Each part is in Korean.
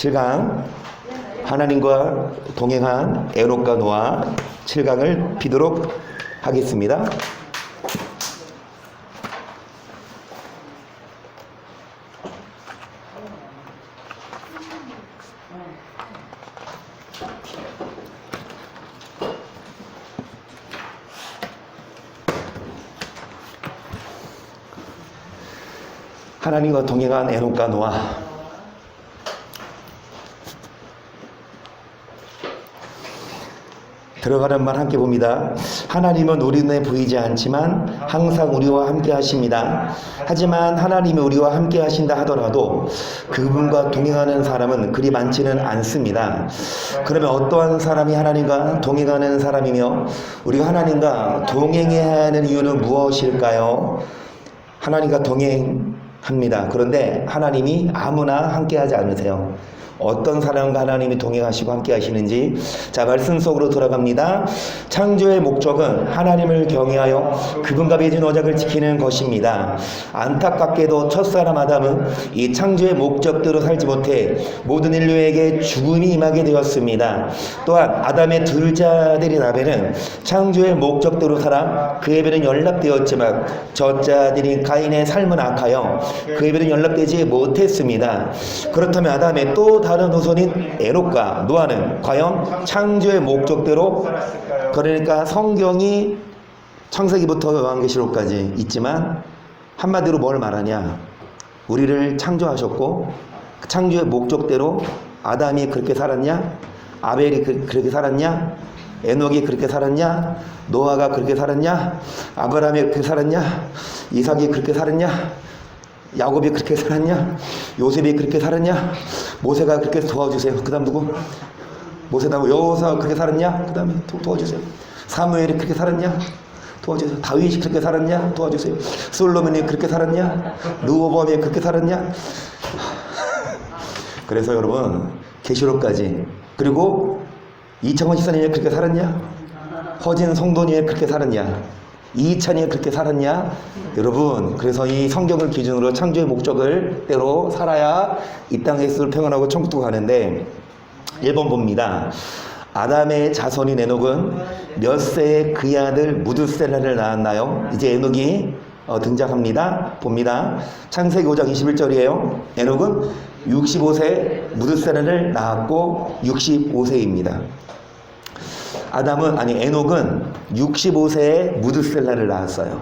7강 하나님과 동행한 에녹과 노아 7강을 비도록 하겠습니다. 하나님과 동행한 에녹과 노아. 들어가는 말 함께 봅니다. 하나님은 우리 눈에 보이지 않지만 항상 우리와 함께 하십니다. 하지만 하나님이 우리와 함께 하신다 하더라도 그분과 동행하는 사람은 그리 많지는 않습니다. 그러면 어떠한 사람이 하나님과 동행하는 사람이며 우리가 하나님과 동행해야 하는 이유는 무엇일까요? 하나님과 동행합니다. 그런데 하나님이 아무나 함께 하지 않으세요. 어떤 사람과 하나님이 동행하시고 함께 하시는지, 자, 말씀 속으로 들어갑니다. 창조의 목적은 하나님을 경외하여 그분과 맺은 언약을 지키는 것입니다. 안타깝게도 첫사람 아담은 이 창조의 목적대로 살지 못해 모든 인류에게 죽음이 임하게 되었습니다. 또한 아담의 둘째 아들인 아벨은 창조의 목적대로 살아 그에 배는 연락되었지만 첫째 아들인 가인의 삶은 악하여 그에 배는 연락되지 못했습니다. 그렇다면 아담의 또 다른 후손인 에녹과 노아는 과연 창조의 목적대로, 그러니까 성경이 창세기부터 요한계시록까지 있지만 한마디로 뭘 말하냐, 우리를 창조하셨고 그 창조의 목적대로 아담이 그렇게 살았냐, 아벨이 그렇게 살았냐, 에녹이 그렇게 살았냐, 노아가 그렇게 살았냐, 아브라함이 그렇게 살았냐, 이삭이 그렇게 살았냐, 야곱이 그렇게 살았냐, 요셉이 그렇게 살았냐, 모세가 그렇게 도와주세요. 그 다음 누구? 모세다고 여호사가 그렇게 살았냐? 그 다음에 도와주세요. 사무엘이 그렇게 살았냐? 도와주세요. 다윗이 그렇게 살았냐? 도와주세요. 솔로몬이 그렇게 살았냐? 르호보암이 그렇게 살았냐? 그래서 여러분, 계시록까지, 그리고 이창원 시사님이 그렇게 살았냐? 허진 성도님이 그렇게 살았냐? 이찬이 그렇게 살았냐? 여러분, 그래서 이 성경을 기준으로 창조의 목적을 때로 살아야 이 땅에서 평안하고 천국도 가는데, 1번 봅니다. 아담의 자손인 에녹은 몇 세에 그의 아들 무드셀라를 낳았나요? 이제 에녹이 등장합니다. 봅니다. 창세기 5장 21절이에요. 에녹은 65세에 무드셀라를 낳았고 65세입니다. 에녹은 65세에 무드셀라를 낳았어요.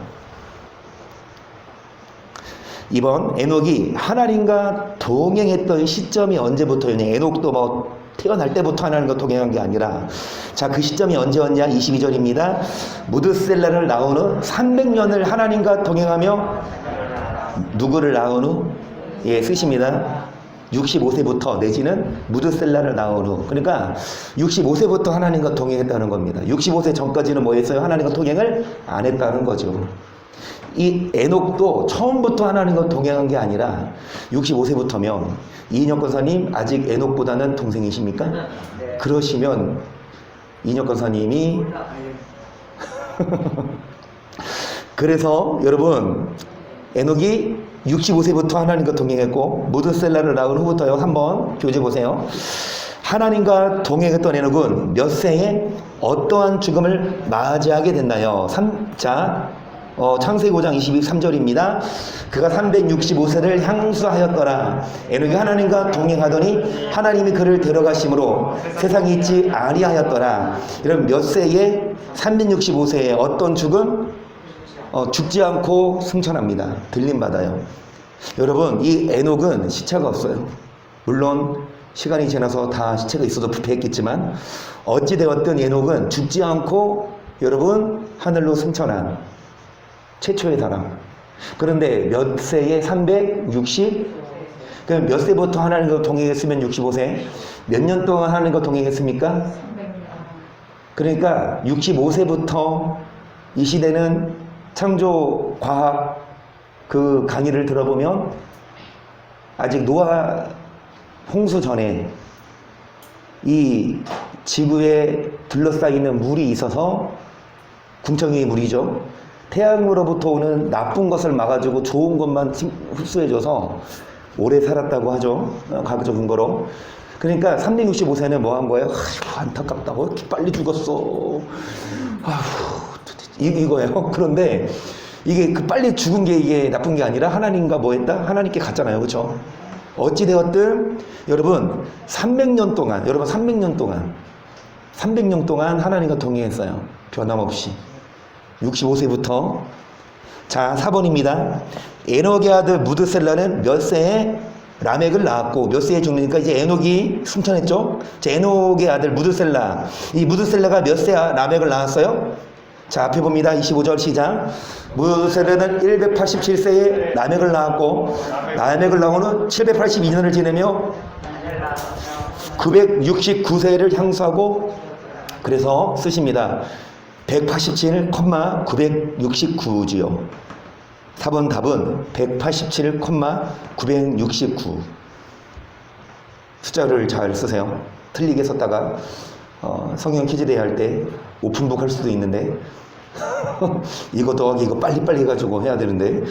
2번, 에녹이 하나님과 동행했던 시점이 언제부터였냐? 에녹도 태어날 때부터 하나님과 동행한 게 아니라, 자, 그 시점이 언제였냐? 22절입니다. 무드셀라를 낳은 후 300년을 하나님과 동행하며 누구를 낳은 후? 예, 쓰십니다. 65세부터 내지는 무드셀라를 낳은 후. 그러니까 65세부터 하나님과 동행했다는 겁니다. 65세 전까지는 뭐 했어요? 하나님과 동행을 안 했다는 거죠. 이 에녹도 처음부터 하나님과 동행한 게 아니라 65세부터면, 이인혁 권사님 아직 에녹보다는 동생이십니까? 네. 그러시면 이인혁 권사님이 그래서 여러분, 에녹이 65세부터 하나님과 동행했고 무드셀라를 낳은 후부터요. 한번 교재 보세요. 하나님과 동행했던 에녹은 몇 세에 어떠한 죽음을 맞이하게 됐나요? 창세기 5장 23절입니다. 그가 365세를 향수하였더라. 에녹이 하나님과 동행하더니 하나님이 그를 데려가심으로 세상에 있지 아니하였더라. 여러분, 몇 세에? 365세에 어떤 죽음? 죽지 않고 승천합니다. 들림받아요. 여러분, 이 에녹은 시체가 없어요. 물론 시간이 지나서 다 시체가 있어도 부패했겠지만 어찌되었든 에녹은 죽지 않고 여러분 하늘로 승천한 최초의 사람. 그런데 몇 세에? 360? 그럼 몇 세부터 하나님과 동행했으면 65세? 몇 년 동안 하나님과 동행했습니까? 그러니까 65세부터 이 시대는 창조 과학 그 강의를 들어보면 아직 노아 홍수 전에 이 지구에 둘러싸이는 물이 있어서, 궁청의 물이죠. 태양으로부터 오는 나쁜 것을 막아주고 좋은 것만 흡수해줘서 오래 살았다고 하죠. 과학적 근거로. 그러니까 365세는 뭐 한 거예요? 아이고, 안타깝다. 왜 이렇게 빨리 죽었어? 아휴, 이거예요. 그런데 이게 그 빨리 죽은 게 이게 나쁜 게 아니라 하나님과 뭐 했다? 하나님께 갔잖아요. 그렇죠? 어찌되었든 여러분 300년 동안 여러분 300년 동안 하나님과 동행했어요. 변함없이 65세부터. 자, 4번입니다. 에녹의 아들 무드셀라는 몇 세에 라멕을 낳았고 몇 세에 죽으니까 이제 에녹이 승천했죠. 자, 에녹의 아들 무드셀라, 이 무드셀라가 몇 세에 라멕을 낳았어요? 자, 앞에 봅니다. 25절 시작. 무드셀라는 187세에 라멕을 낳았고 라멕을 낳은 후는 782년을 지내며 969세를 향수하고, 그래서 쓰십니다. 187,969지요. 4번 답은 187,969. 숫자를 잘 쓰세요. 틀리게 썼다가 성경 퀴즈대회 할 때 오픈북 할 수도 있는데 이거 더하기 이거 빨리빨리 해가지고 해야 되는데,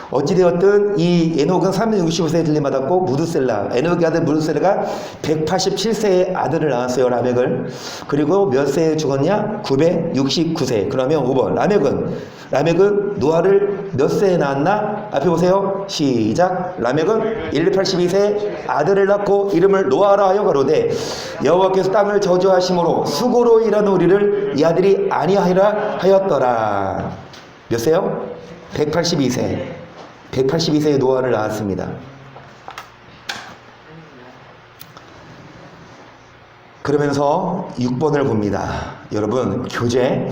어찌되었든 이 에녹은 365세에 들림받았고 무드셀라, 에녹의 아들 무드셀라가 187세의 아들을 낳았어요. 라멕을. 그리고 몇 세에 죽었냐? 969세. 그러면 5번 라멕은 노아를 몇 세에 낳았나? 앞에 보세요. 시작. 라멕은 182세 아들을 낳고 이름을 노아라 하여 가로되 여호와께서 땅을 저주하심으로 수고로 일하는 우리를 이 아들이 아니하리라 하였더라. 몇 세요? 182세. 182세의 노아를 낳았습니다. 그러면서 6번을 봅니다. 여러분, 교재.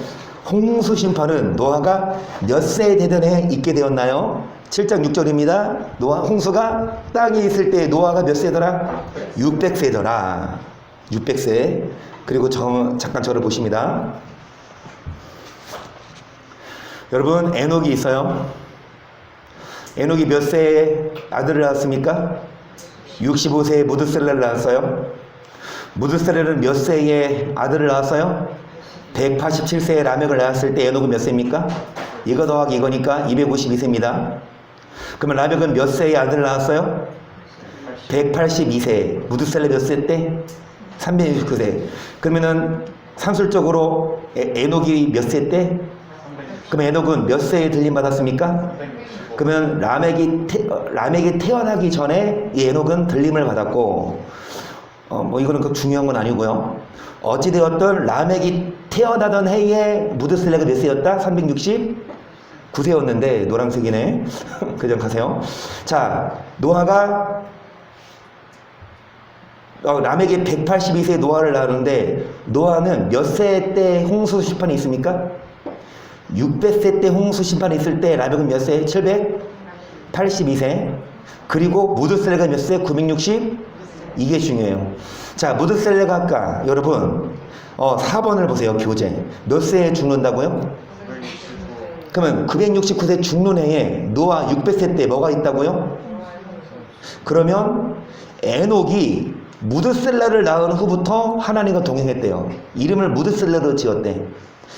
홍수 심판은 노아가 몇 세에 되던 해 있게 되었나요? 7장 6절입니다. 노아, 홍수가 땅에 있을 때 노아가 몇 세더라? 600세더라. 600세. 그리고 잠깐 저를 보십니다. 여러분, 에녹이 있어요. 에녹이 몇 세에 아들을 낳았습니까? 65세에 무드셀라를 낳았어요. 무드셀라는 몇 세에 아들을 낳았어요? 187세에 라멕을 낳았을 때 에녹은 몇 세입니까? 이거 더하기 이거니까 252세입니다. 그러면 라멕은 몇 세에 아들을 낳았어요? 182세. 무드셀라 몇 세 때? 369세. 그러면은 산술적으로 에녹이 몇 세 때? 그럼 에녹은 몇 세에 들림받았습니까? 그러면 라멕이 태어나기 전에 이 에녹은 들림을 받았고, 뭐 이거는 그 중요한 건 아니고요. 어찌되었든 라멕이 태어나던 해에 무드셀라가 몇 세였다? 369세였는데 노란색이네. 그냥 가세요. 자, 노아가 라멕이 182세에 노아를 낳았는데 노아는 몇 세 때 홍수 심판이 있습니까? 600세 때 홍수 심판이 있을 때 라멕은 몇 세? 782세. 그리고 무드셀라가 몇 세? 960? 이게 중요해요. 자, 무드셀라가 아까 여러분 4번을 보세요. 교재. 몇 세에 죽는다고요? 그러면 969세 죽는 해에 노아 600세 때 뭐가 있다고요? 그러면 에녹이 무드셀라를 낳은 후부터 하나님과 동행했대요. 이름을 무드셀라로 지었대.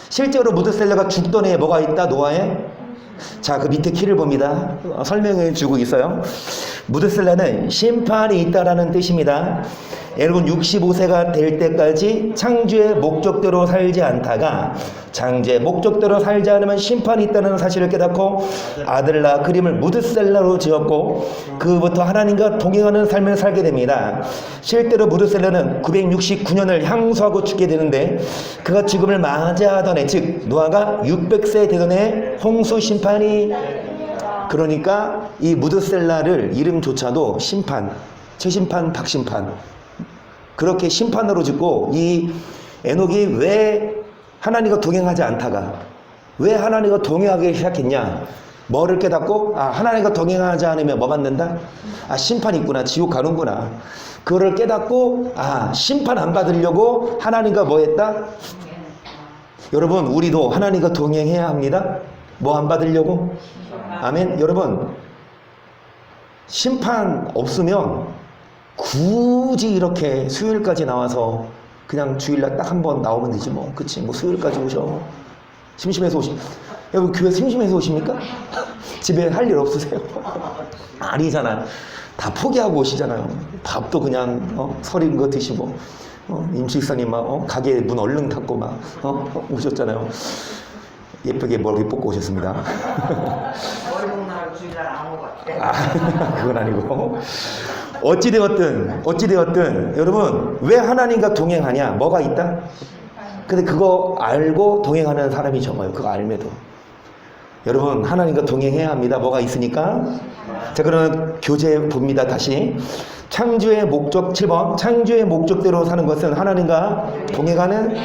실제로 무드셀라가 죽던 해에 뭐가 있다? 노아에? 자, 그 밑에 키를 봅니다. 설명해 주고 있어요. 무드셀라는 심판이 있다라는 뜻입니다. 여러분, 65세가 될 때까지 창조의 목적대로 살지 않다가 창조의 목적대로 살지 않으면 심판이 있다는 사실을 깨닫고 아들을 낳아 그림을 무드셀라로 지었고 그부터 하나님과 동행하는 삶을 살게 됩니다. 실제로 무드셀라는 969년을 향수하고 죽게 되는데 그가 죽음을 맞이하던 해, 즉 노아가 600세 되던 해 홍수 심판이, 그러니까 이 무드셀라를 이름조차도 심판, 최심판, 박심판, 그렇게 심판으로 짓고, 이 에녹이 왜 하나님과 동행하지 않다가 왜 하나님과 동행하기 시작했냐? 뭐를 깨닫고 하나님과 동행하지 않으면 뭐 받는다? 심판이 있구나, 지옥 가는구나. 그거를 깨닫고 심판 안 받으려고 하나님과 뭐 했다? 여러분, 우리도 하나님과 동행해야 합니다. 뭐 안 받으려고? 아멘. 여러분, 심판 없으면 굳이 이렇게 수요일까지 나와서 그냥 주일날 딱 한 번 나오면 되지 뭐. 그치? 뭐 수요일까지 오셔. 심심해서 여러분, 교회 심심해서 오십니까? 집에 할 일 없으세요? 아니잖아. 다 포기하고 오시잖아요. 밥도 그냥 설인 거 드시고 임식사님 막 가게 문 얼른 닫고 막 오셨잖아요. 예쁘게 머리 뽑고 오셨습니다. 머리 뽑는 주일날 안 오고 같아. 그건 아니고 어찌되었든 여러분 왜 하나님과 동행하냐? 뭐가 있다? 근데 그거 알고 동행하는 사람이 적어요. 그거 알매도. 여러분 하나님과 동행해야 합니다. 뭐가 있으니까. 자, 그러면 교재 봅니다. 다시 창조의 목적 7번 창조의 목적대로 사는 것은 하나님과 동행하는.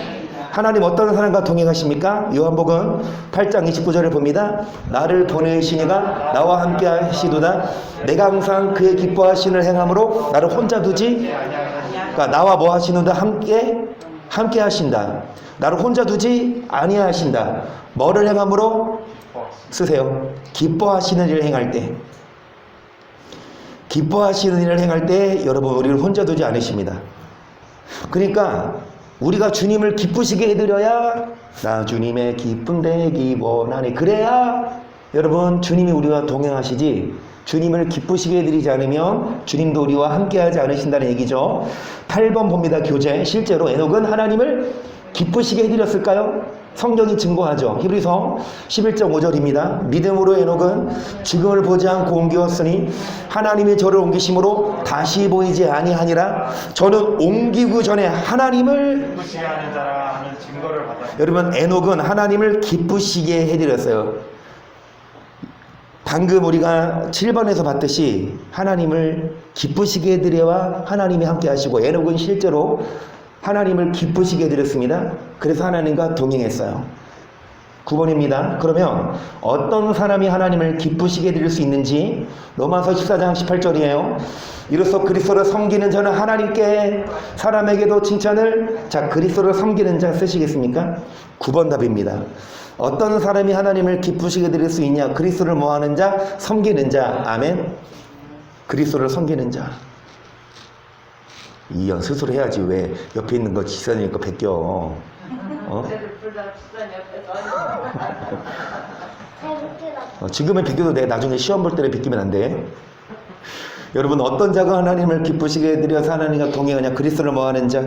하나님 어떤 사람과 동행하십니까? 요한복음 8장 29절을 봅니다. 나를 보내시니가 나와 함께 하시도다. 내가 항상 그의 기뻐하시는 행함으로 나를 혼자 두지. 그러니까 나와 뭐 하시는데 함께 하신다. 나를 혼자 두지 아니하신다. 뭐를 행함으로? 쓰세요. 기뻐하시는 일을 행할 때. 기뻐하시는 일을 행할 때 여러분 우리를 혼자 두지 않으십니다. 그러니까 우리가 주님을 기쁘시게 해드려야 나 주님의 기쁨 되기 원하네. 그래야 여러분 주님이 우리와 동행하시지 주님을 기쁘시게 해드리지 않으면 주님도 우리와 함께하지 않으신다는 얘기죠. 8번 봅니다. 교재. 실제로 에녹은 하나님을 기쁘시게 해드렸을까요? 성경이 증거하죠. 히브리서 11장 5절입니다. 믿음으로 에녹은 죽음을 보지 않고 옮기었으니 하나님이 저를 옮기심으로 다시 보이지 아니하니라. 저는 옮기고 전에 하나님을 기쁘시게 하는 자라 하는 증거를 받았습니다. 여러분 에녹은 하나님을 기쁘시게 해드렸어요. 방금 우리가 7번에서 봤듯이 하나님을 기쁘시게 해드려야 하나님이 함께 하시고 에녹은 실제로 하나님을 기쁘시게 해드렸습니다. 그래서 하나님과 동행했어요. 9번입니다. 그러면 어떤 사람이 하나님을 기쁘시게 해드릴 수 있는지 로마서 14장 18절이에요. 이로써 그리스도를 섬기는 자는 하나님께 사람에게도 칭찬을. 자, 그리스도를 섬기는 자 쓰시겠습니까? 9번 답입니다. 어떤 사람이 하나님을 기쁘시게 해드릴 수 있냐? 그리스도를 뭐하는 자? 섬기는 자. 아멘. 그리스도를 섬기는 자. 이형 스스로 해야지 왜 옆에 있는 거 지선이 거 베껴. 지금은 베껴도 돼. 나중에 시험 볼 때는 베끼면 안 돼. 여러분 어떤 자가 하나님을 기쁘시게 해드려서 하나님과 동행하냐? 그리스도를 뭐하는 자?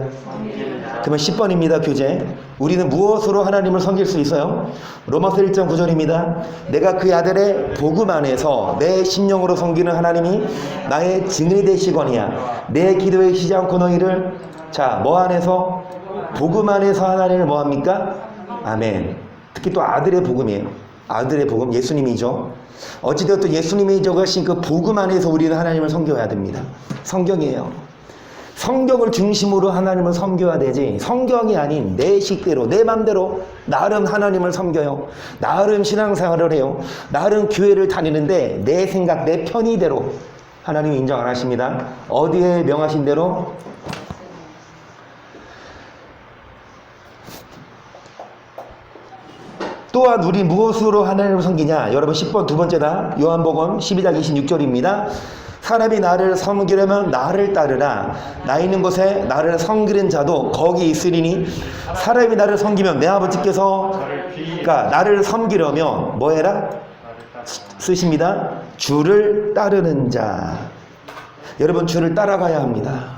그러면 10번입니다. 교재. 우리는 무엇으로 하나님을 섬길 수 있어요? 로마서 1장 9절입니다. 내가 그 아들의 복음 안에서 내 심령으로 섬기는 하나님이 나의 증인이 되시거니와 내 기도에 쉬지 않고 너희를. 자, 뭐 안에서? 복음 안에서 하나님을 뭐합니까? 아멘. 특히 또 아들의 복음이에요. 아들의 복음, 예수님이죠. 어찌되었든 예수님이 적으신 그 복음 안에서 우리는 하나님을 섬겨야 됩니다. 성경이에요. 성경을 중심으로 하나님을 섬겨야 되지 성경이 아닌 내 식대로 내 맘대로 나름 하나님을 섬겨요. 나름 신앙생활을 해요. 나름 교회를 다니는데 내 생각 내 편의대로 하나님 인정 안 하십니다. 어디에 명하신 대로? 또한 우리 무엇으로 하나님을 섬기냐? 여러분 10번 두 번째다. 요한복음 12장 26절입니다. 사람이 나를 섬기려면 나를 따르라. 나 있는 곳에 나를 섬기는 자도 거기 있으리니 사람이 나를 섬기면 내 아버지께서 그러니까 나를 섬기려면 뭐 해라? 쓰십니다. 주를 따르는 자. 여러분 주를 따라가야 합니다.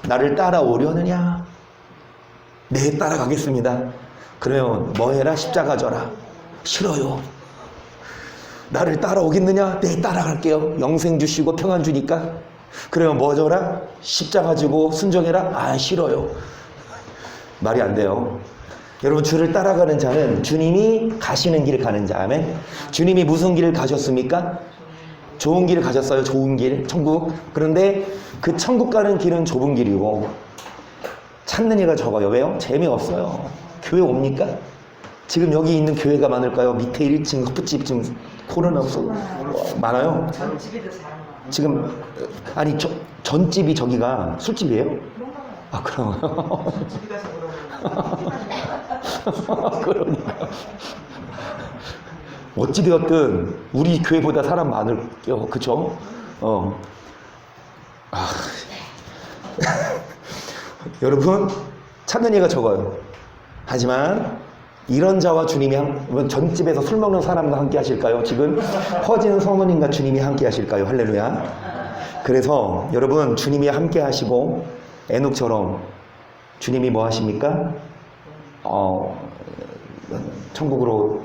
나를 따라오려느냐? 네, 따라가겠습니다. 그러면 뭐 해라? 십자가 져라. 싫어요. 나를 따라오겠느냐? 네, 따라갈게요. 영생 주시고 평안 주니까. 그러면 뭐 져라? 십자가 지고 순종해라? 아, 싫어요. 말이 안 돼요. 여러분 주를 따라가는 자는 주님이 가시는 길을 가는 자. 아멘. 주님이 무슨 길을 가셨습니까? 좋은 길을 가셨어요. 좋은 길, 천국. 그런데 그 천국 가는 길은 좁은 길이고 찾는 이가 적어요. 왜요? 재미없어요. 교회 옵니까? 지금 여기 있는 교회가 많을까요? 밑에 1층 헛부집 지금 코로나 없어 많아요. 전집이도 사람 많아. 지금 아니 전집이 저기가 술집이에요? 아, 그럼. 집이 가서 물어보는. 그러니까 어찌되었든 우리 교회보다 사람 많을게요. 그쵸? 여러분 찾는 이가 적어요. 하지만 이런 자와 주님이 전집에서 술 먹는 사람과 함께 하실까요? 지금 퍼진 성모님과 주님이 함께 하실까요? 할렐루야. 그래서 여러분 주님이 함께 하시고 에녹처럼 주님이 뭐 하십니까? 천국으로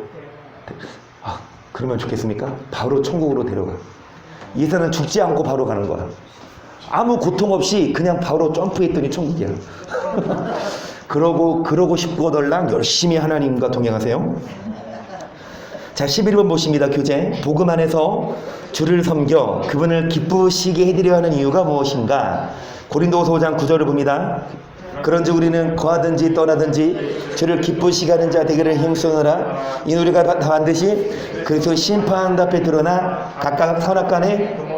그러면 좋겠습니까? 바로 천국으로 데려가. 이사는 죽지 않고 바로 가는 거야. 아무 고통 없이 그냥 바로 점프했더니 천국이야. 그러고 싶고덜랑 열심히 하나님과 동행하세요. 자, 11번 보십니다. 교재. 복음 안에서 주를 섬겨 그분을 기쁘시게 해드려 하는 이유가 무엇인가? 고린도후서 5장 9절을 봅니다. 그런즉 우리는 거하든지 떠나든지 주를 기쁘시게 하는 자 되기를 힘쓰느라 이 우리가 다 반드시 그리스도 심판 앞에 드러나 각각 선악간에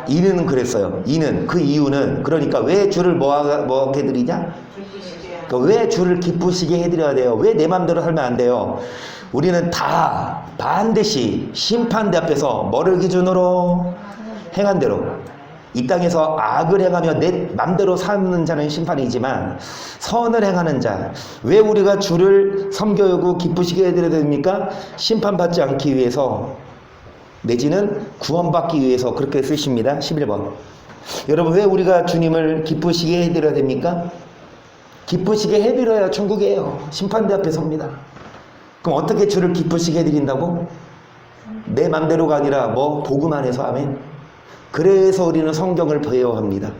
이는 그랬어요. 이는 그 이유는 그러니까 왜 주를 뭐 해드리냐? 그러니까 왜 주를 기쁘시게 해드려야 돼요? 왜 내 마음대로 살면 안 돼요? 우리는 다 반드시 심판대 앞에서 뭐를 기준으로? 행한 대로. 이 땅에서 악을 행하며 내 맘대로 사는 자는 심판이지만 선을 행하는 자, 왜 우리가 주를 섬겨오고 기쁘시게 해드려야 됩니까? 심판받지 않기 위해서 내지는 구원받기 위해서 그렇게 쓰십니다. 11번. 여러분 왜 우리가 주님을 기쁘시게 해드려야 됩니까? 기쁘시게 해드려야 천국이에요. 심판대 앞에 섭니다. 그럼 어떻게 주를 기쁘시게 해드린다고? 내 맘대로가 아니라 복음 안에서. 아멘. 그래서 우리는 성경을 배워야 합니다.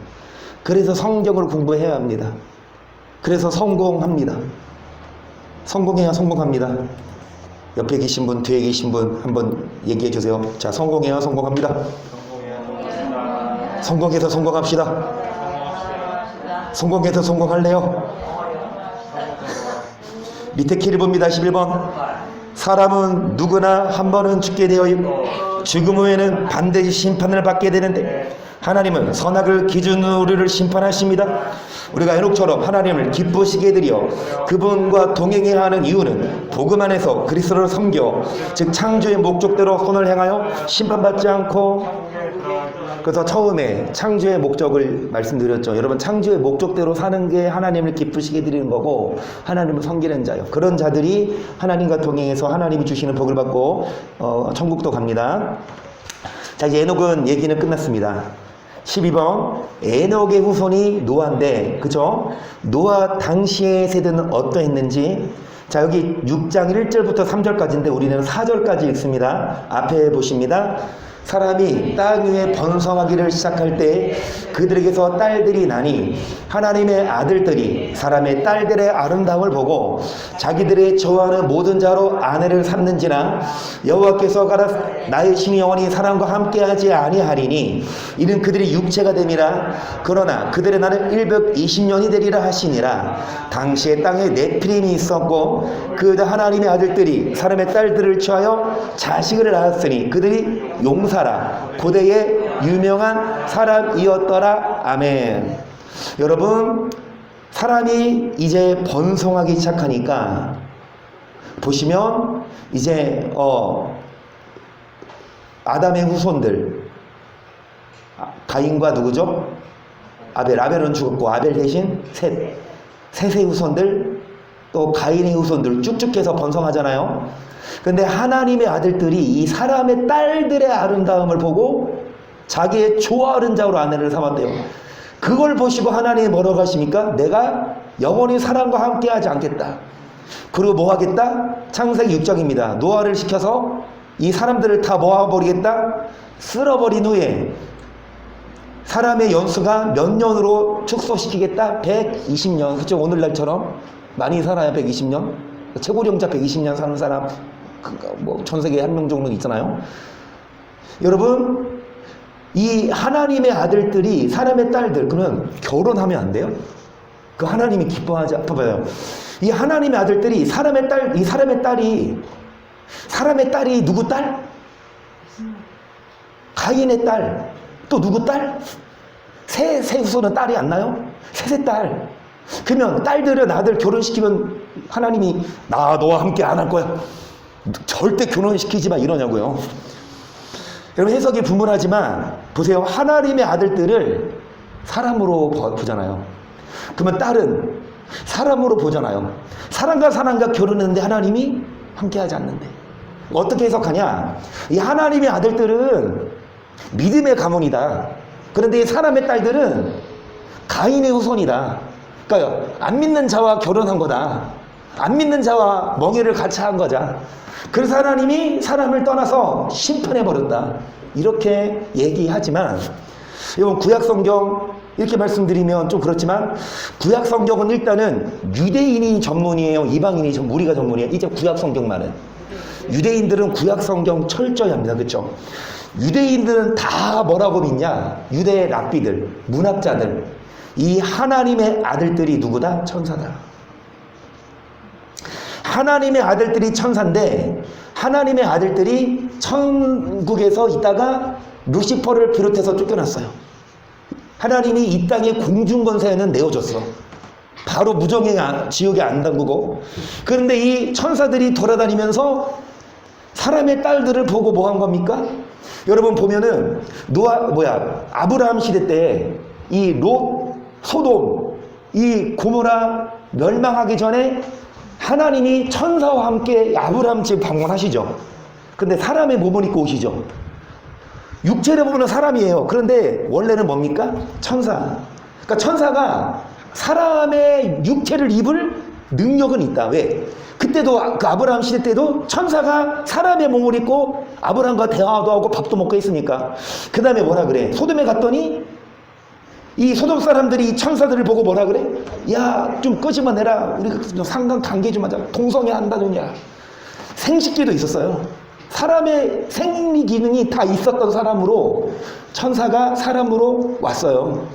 그래서 성경을 공부해야 합니다. 그래서 성공합니다. 성공해야 성공합니다. 옆에 계신 분, 뒤에 계신 분 한번 얘기해 주세요. 자, 성공해야 성공합니다. 성공해서 성공합시다. 성공해서 성공할래요? 밑에 키를 봅니다. 11번. 사람은 누구나 한 번은 죽게 되어 있고 죽음 후에는 반드시 심판을 받게 되는데 하나님은 선악을 기준으로 우리를 심판하십니다. 우리가 에녹처럼 하나님을 기쁘시게 해드려 그분과 동행해야 하는 이유는 복음 안에서 그리스도를 섬겨 즉 창조의 목적대로 선을 행하여 심판받지 않고. 그래서 처음에 창조의 목적을 말씀드렸죠. 여러분 창조의 목적대로 사는 게 하나님을 기쁘시게 해드리는 거고 하나님을 섬기는 자요. 그런 자들이 하나님과 동행해서 하나님이 주시는 복을 받고 천국도 갑니다. 자, 이제 에녹은 얘기는 끝났습니다. 12번. 에녹의 후손이 노아인데, 그죠? 노아 당시의 세대는 어떠했는지. 자, 여기 6장 1절부터 3절까지인데 우리는 4절까지 읽습니다. 앞에 보십니다. 사람이 땅 위에 번성하기를 시작할 때 그들에게서 딸들이 나니 하나님의 아들들이 사람의 딸들의 아름다움을 보고 자기들의 좋아하는 모든 자로 아내를 삼는지나 여호와께서 가라 나의 심히 영원히 사람과 함께하지 아니하리니 이는 그들이 육체가 됨이라. 그러나 그들의 날은 120년이 되리라 하시니라. 당시에 땅에 네피림이 있었고 그 하나님의 아들들이 사람의 딸들을 취하여 자식을 낳았으니 그들이 용사라 고대의 유명한 사람이었더라. 아멘. 여러분 사람이 이제 번성하기 시작하니까 보시면 이제 아담의 후손들 가인과 누구죠? 아벨은 죽었고 아벨 대신 셋의 후손들 또 가인의 후손들 쭉쭉 해서 번성하잖아요. 근데 하나님의 아들들이 이 사람의 딸들의 아름다움을 보고 자기의 좋아하는 자로 아내를 삼았대요. 그걸 보시고 하나님이 뭐라고 하십니까? 내가 영원히 사람과 함께 하지 않겠다. 그리고 뭐 하겠다? 창세기 6장입니다. 노아를 시켜서 이 사람들을 다 모아버리겠다. 쓸어버린 후에 사람의 연수가 몇 년으로 축소시키겠다? 120년. 그쵸? 오늘날처럼 많이 살아요. 120년. 최고령자 120년 사는 사람 전 세계에 한 명 정도 있잖아요. 여러분 이 하나님의 아들들이 사람의 딸들 그러면 결혼하면 안 돼요? 그 하나님이 기뻐하지 봐봐요. 이 하나님의 아들들이 사람의 딸이 누구 딸? 가인의 딸. 또 누구 딸? 새 후손은 딸이 안 나요? 셋의 딸. 그러면 딸들은 아들 결혼시키면 하나님이 너와 함께 안 할 거야. 절대 결혼시키지 마 이러냐고요. 여러분 해석이 분분하지만 보세요. 하나님의 아들들을 사람으로 보잖아요. 그러면 딸은 사람으로 보잖아요. 사람과 사람과 결혼했는데 하나님이 함께하지 않는데 어떻게 해석하냐? 이 하나님의 아들들은 믿음의 가문이다. 그런데 이 사람의 딸들은 가인의 후손이다. 그러니까 안 믿는 자와 결혼한 거다. 안 믿는 자와 멍에를 같이 한 거자. 그래서 하나님이 사람을 떠나서 심판해버렸다. 이렇게 얘기하지만 여러분 구약성경 이렇게 말씀드리면 좀 그렇지만 구약성경은 일단은 유대인이 전문이에요, 이방인이 우리가 전문이에요? 이제 구약성경만은 유대인들은 구약성경 철저히 합니다. 그렇죠? 유대인들은 다 뭐라고 믿냐? 유대 랍비들, 문학자들, 이 하나님의 아들들이 누구다? 천사다. 하나님의 아들들이 천사인데 하나님의 아들들이 천국에서 있다가 루시퍼를 비롯해서 쫓겨났어요. 하나님이 이 땅의 공중권세는 내어줬어. 바로 무정의 지옥에 안 담그고. 그런데 이 천사들이 돌아다니면서 사람의 딸들을 보고 뭐 한 겁니까? 여러분 보면은 아브라함 시대 때 이 롯, 소돔, 이 고모라 멸망하기 전에 하나님이 천사와 함께 아브라함 집 방문하시죠. 근데 사람의 몸을 입고 오시죠. 육체를 보면 사람이에요. 그런데 원래는 뭡니까? 천사. 그러니까 천사가 사람의 육체를 입을 능력은 있다. 왜? 그때도 그 아브라함 시대 때도 천사가 사람의 몸을 입고 아브라함과 대화도 하고 밥도 먹고 했으니까. 그 다음에 뭐라 그래? 소돔에 갔더니 이 소돔 사람들이 이 천사들을 보고 뭐라 그래? 야, 좀 끄집어 내라. 우리가 좀 상관 관계 좀 하자. 동성애 한다느냐. 생식기도 있었어요. 사람의 생리 기능이 다 있었던 사람으로 천사가 사람으로 왔어요.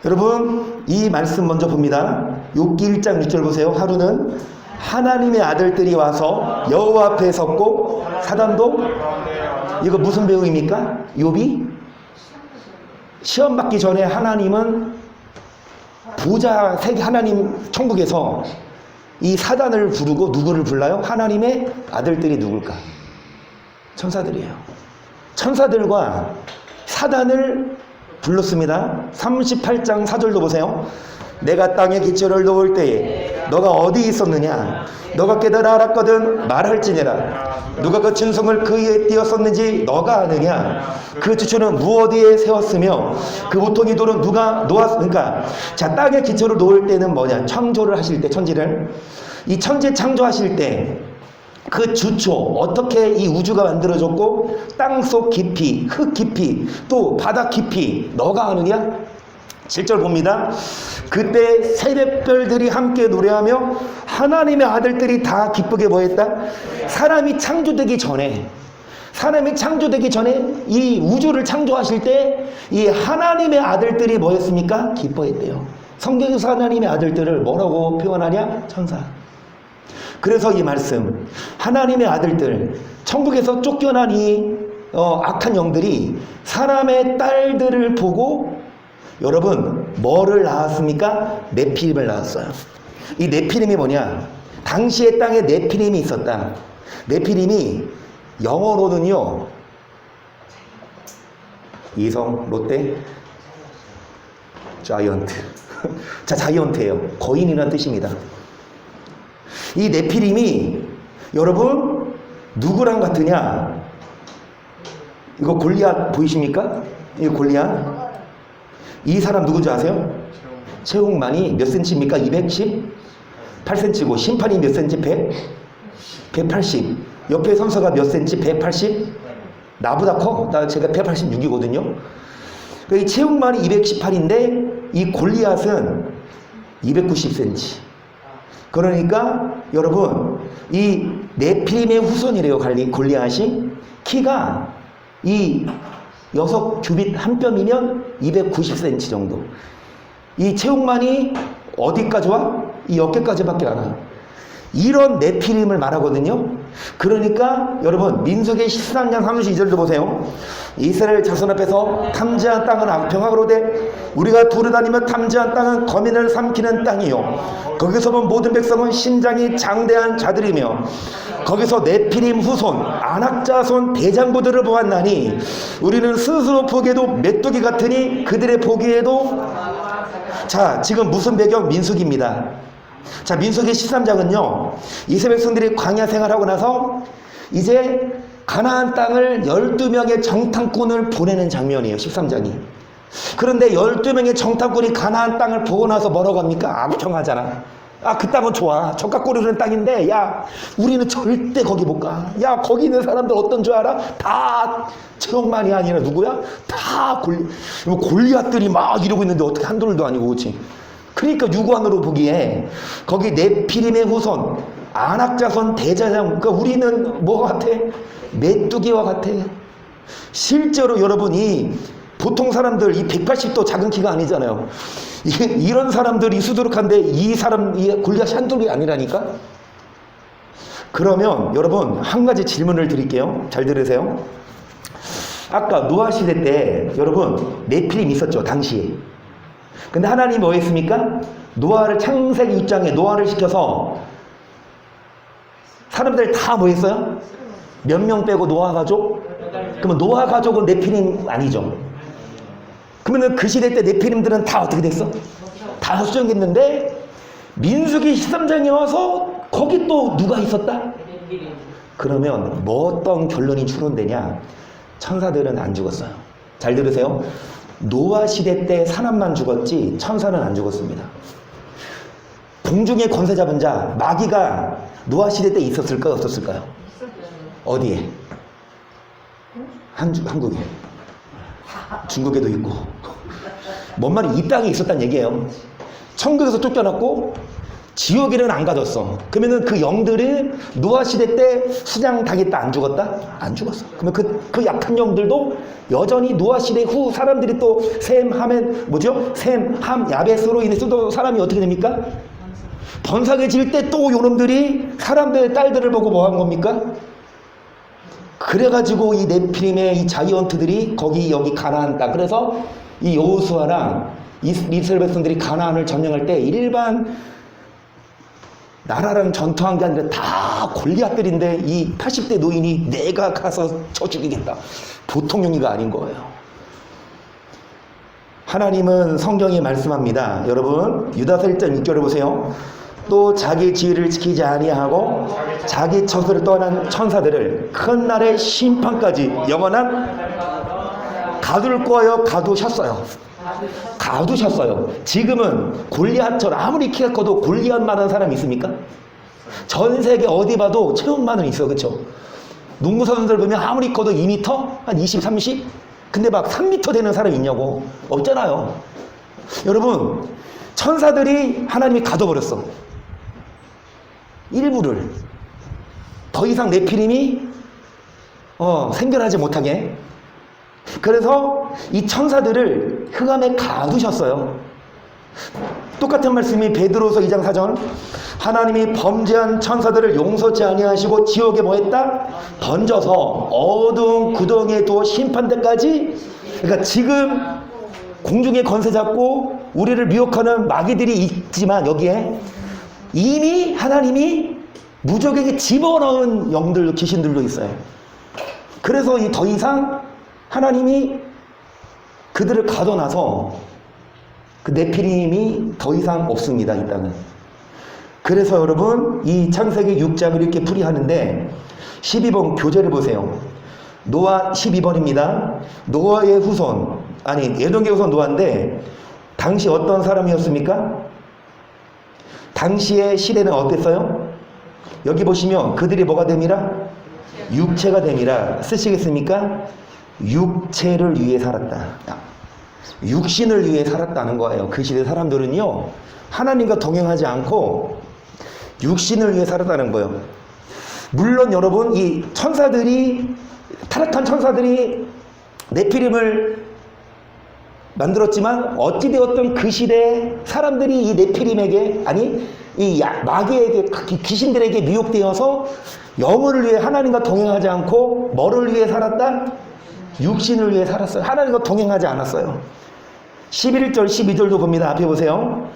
여러분 이 말씀 먼저 봅니다. 욥기 1장 6절 보세요. 하루는 하나님의 아들들이 와서 여호와 앞에 섰고 사단도 이거 무슨 배우입니까? 욥이 시험 받기 전에 하나님은 보좌 세계 하나님 천국에서 이 사단을 부르고 누구를 불러요? 하나님의 아들들이 누굴까? 천사들이에요. 천사들과 사단을 불렀습니다. 38장 4절도 보세요. 내가 땅에 기초를 놓을 때에 너가 어디 있었느냐? 너가 깨달아 알았거든 말할지니라. 누가 그 진성을 그 위에 띄었었는지 너가 아느냐? 그 주초는 무엇 위에 세웠으며 그 보통이 돌은 누가 놓았으니까. 자, 땅에 기초를 놓을 때는 뭐냐? 창조를 하실 때, 천지를 이 천지 창조하실 때 그 주초 어떻게 이 우주가 만들어졌고 땅속 깊이, 흙 깊이, 또 바닥 깊이 너가 아느냐? 7절 봅니다. 그때 새벽별들이 함께 노래하며 하나님의 아들들이 다 기쁘게 뭐했다? 사람이 창조되기 전에 이 우주를 창조하실 때 이 하나님의 아들들이 뭐였습니까? 기뻐했대요. 성경에서 하나님의 아들들을 뭐라고 표현하냐? 천사. 그래서 이 말씀 하나님의 아들들 천국에서 쫓겨난 이 악한 영들이 사람의 딸들을 보고 여러분 뭐를 낳았습니까? 네피림을 낳았어요. 이 네피림이 뭐냐? 당시의 땅에 네피림이 있었다. 네피림이 영어로는요 이성, 롯데, 자이언트. 자, 자이언트예요. 거인이라는 뜻입니다. 이 네피림이 여러분 누구랑 같으냐? 이거 골리앗 보이십니까? 이거 골리앗. 이 사람 누군지 아세요? 체육만이 몇 센치입니까? 218cm고 심판이 몇 센치? 180. 옆에 선수가 몇 센치? 180? 나보다 커. 제가 186이거든요. 이 체육만이 218인데 이 골리앗은 290cm. 그러니까 여러분 이 네피림의 후손이래요. 골리앗이 키가 이 6규빗 한 뼘이면 290cm 정도. 이 체육만이 어디까지 와? 이 어깨까지밖에 안 와요. 이런 네피림을 말하거든요. 그러니까 여러분 민수기 13장 32절도 보세요. 이스라엘 자손 앞에서 탐지한 땅은 악평하로되 우리가 두루다니며 탐지한 땅은 거민을 삼키는 땅이요 거기서 본 모든 백성은 신장이 장대한 자들이며 거기서 네피림 후손 안악자손 대장부들을 보았나니 우리는 스스로 보기에도 메뚜기 같으니 그들의 보기에도 자, 지금 무슨 배경? 민수기입니다. 자, 민수기 13장은요, 이스라엘 백성들이 광야 생활하고 나서 이제 가나안 땅을 12명의 정탐꾼을 보내는 장면이에요. 13장이. 그런데 12명의 정탐꾼이 가나안 땅을 보고 나서 뭐라고 합니까? 아구청하잖아. 아, 그 땅은 좋아. 젓가락꼬리 흐르는 땅인데, 야, 우리는 절대 거기 못 가. 야, 거기 있는 사람들 어떤 줄 알아? 다 체육만이 아니라 누구야? 다 골리앗들이 막 이러고 있는데 어떻게 한둘도 아니고, 그렇지? 그러니까 육안으로 보기에 거기 네피림의 후손, 안악자손 대제사장, 그러니까 우리는 뭐 같아? 메뚜기와 같아. 실제로 여러분이 보통 사람들 이 180도 작은 키가 아니잖아요. 이런 사람들이 수두룩한데 이 골리앗이 한둘이 아니라니까? 그러면 여러분 한 가지 질문을 드릴게요. 잘 들으세요. 아까 노아 시대 때 여러분 네피림 있었죠, 당시에. 근데 하나님이 뭐 했습니까? 노아를 창세기 6장에 노아를 시켜서 사람들 다 뭐 했어요? 몇 명 빼고 노아 가족? 그러면 노아 가족은 네피림 아니죠? 그러면 그 시대 때 네피림들은 다 어떻게 됐어? 다 수정했는데 민수기 13장에 와서 거기 또 누가 있었다? 그러면 뭐 어떤 결론이 추론되냐? 천사들은 안 죽었어요. 잘 들으세요. 노아 시대 때 사람만 죽었지 천사는 안 죽었습니다. 공중의 권세 잡은 자 마귀가 노아 시대 때 있었을까요? 없었을까요? 어디에? 한국에. 중국에도 있고. 뭔 말이 이 땅에 있었단 얘기예요. 천국에서 쫓겨났고 지옥에는 안 가졌어. 그러면은 그 영들은 노아 시대 때 수장 당했다, 안 죽었다? 안 죽었어. 그러면 그 약한 영들도 여전히 노아 시대 후 사람들이 또 셈, 함, 뭐죠? 셈, 함, 야벳으로 인해서 또 사람이 어떻게 됩니까? 번성해질 때 또 요놈들이 사람들의 딸들을 보고 뭐 한 겁니까? 그래가지고 이 네피림의 이 자이언트들이 여기 가나안 땅. 그래서 이 여호수아랑 이스라엘 백성들이 가나안을 점령할 때 일반 나라랑 전투한 게 아니라 다 골리앗들인데 이 80대 노인이 내가 가서 쳐 죽이겠다. 보통 용의가 아닌 거예요. 하나님은 성경에 말씀합니다. 여러분 유다서 1장 6절을 보세요. 또 자기 지위를 지키지 아니하고 자기 처소를 떠난 천사들을 큰 날의 심판까지 영원한 가두를 꼬아여 가두셨어요. 가두셨어요. 지금은 골리앗처럼 아무리 키가 커도 골리앗만한 사람이 있습니까? 전 세계 어디 봐도 체육만은 있어, 그렇죠? 농구 선수들 보면 아무리 커도 2m? 한 20, 30? 근데 막 3m 되는 사람이 있냐고. 없잖아요. 여러분 천사들이 하나님이 가둬버렸어. 일부를. 더 이상 네피림이 생겨나지 못하게. 그래서 이 천사들을 흑암에 가두셨어요. 똑같은 말씀이 베드로서 2장 4절. 하나님이 범죄한 천사들을 용서치 아니하시고 지옥에 뭐 했다? 던져서 어두운 구덩이에 두어 심판대까지. 그러니까 지금 공중에 권세 잡고 우리를 미혹하는 마귀들이 있지만 여기에 이미 하나님이 무적에게 집어넣은 영들, 귀신들도 있어요. 그래서 더 이상 하나님이 그들을 가둬놔서 그 네피림이 더 이상 없습니다, 이 땅은. 그래서 여러분 이 창세기 6장을 이렇게 풀이하는데 12번 교재를 보세요. 노아 12번입니다. 노아의 후손, 아니 에돔의 후손 노아인데 당시 어떤 사람이었습니까? 당시의 시대는 어땠어요? 여기 보시면 그들이 뭐가 됨이라? 육체가 됨이라. 쓰시겠습니까? 육체를 위해 살았다. 육신을 위해 살았다는 거예요. 그 시대 사람들은요 하나님과 동행하지 않고 육신을 위해 살았다는 거예요. 물론 여러분 이 천사들이 타락한 천사들이 네피림을 만들었지만 어찌되었든 그 시대에 사람들이 이 네피림에게, 아니 이 마귀에게, 귀신들에게 미혹되어서 영혼을 위해 하나님과 동행하지 않고 뭐를 위해 살았다? 육신을 위해 살았어요. 하나님과 동행하지 않았어요. 11절 12절도 봅니다. 앞에 보세요.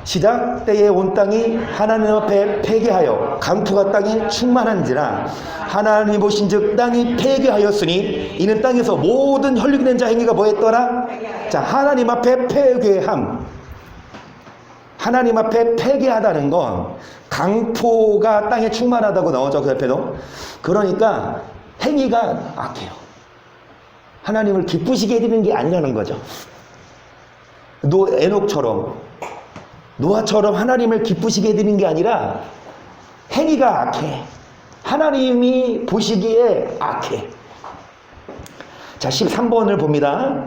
시작 때에 온 땅이 하나님 앞에 폐괴하여 강토가 땅에 충만한지라 하나님이 보신즉 땅이 폐괴하였으니 이는 땅에서 모든 혈육이 된 자 행위가 뭐했더라? 자, 하나님 앞에 폐괴함. 하나님 앞에 폐괴하다는 건 강토가 땅에 충만하다고 나오죠. 그 옆에도. 그러니까 행위가 악해요. 하나님을 기쁘시게 해드리는 게 아니라는 거죠. 에녹처럼, 노아처럼 하나님을 기쁘시게 해드리는 게 아니라 행위가 악해. 하나님이 보시기에 악해. 자, 13번을 봅니다.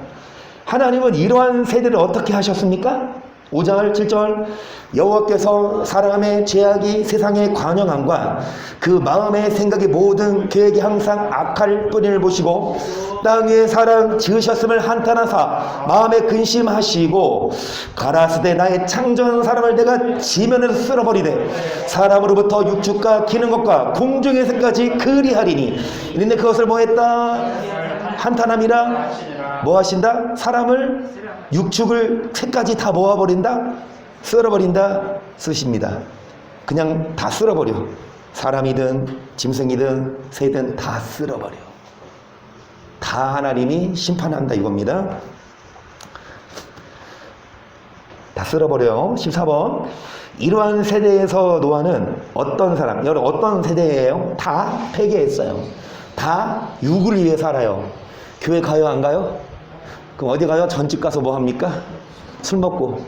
하나님은 이러한 세대를 어떻게 하셨습니까? 5절 7절 여호와께서 사람의 죄악이 세상에 관영함과 그 마음의 생각이 모든 계획이 항상 악할 뿐을 보시고 땅 위에 사람 지으셨음을 한탄하사 마음에 근심하시고 가라사대 나의 창조한 사람을 내가 지면에서 쓸어버리되 사람으로부터 육축과 기는 것과 공중의 새까지 그리하리니 이런데 그것을 뭐했다? 한탄함이라 뭐 하신다? 사람을 육축을 새까지 다 모아버린다? 쓸어버린다? 쓰십니다. 그냥 다 쓸어버려. 사람이든 짐승이든 새든 다 쓸어버려. 다 하나님이 심판한다 이겁니다. 다 쓸어버려요. 14번 이러한 세대에서 노아는 어떤 사람, 여러분 어떤 세대예요? 다 폐괴했어요. 다 육을 위해 살아요. 교회 가요 안 가요? 그럼 어디 가요? 전집 가서 뭐 합니까? 술 먹고.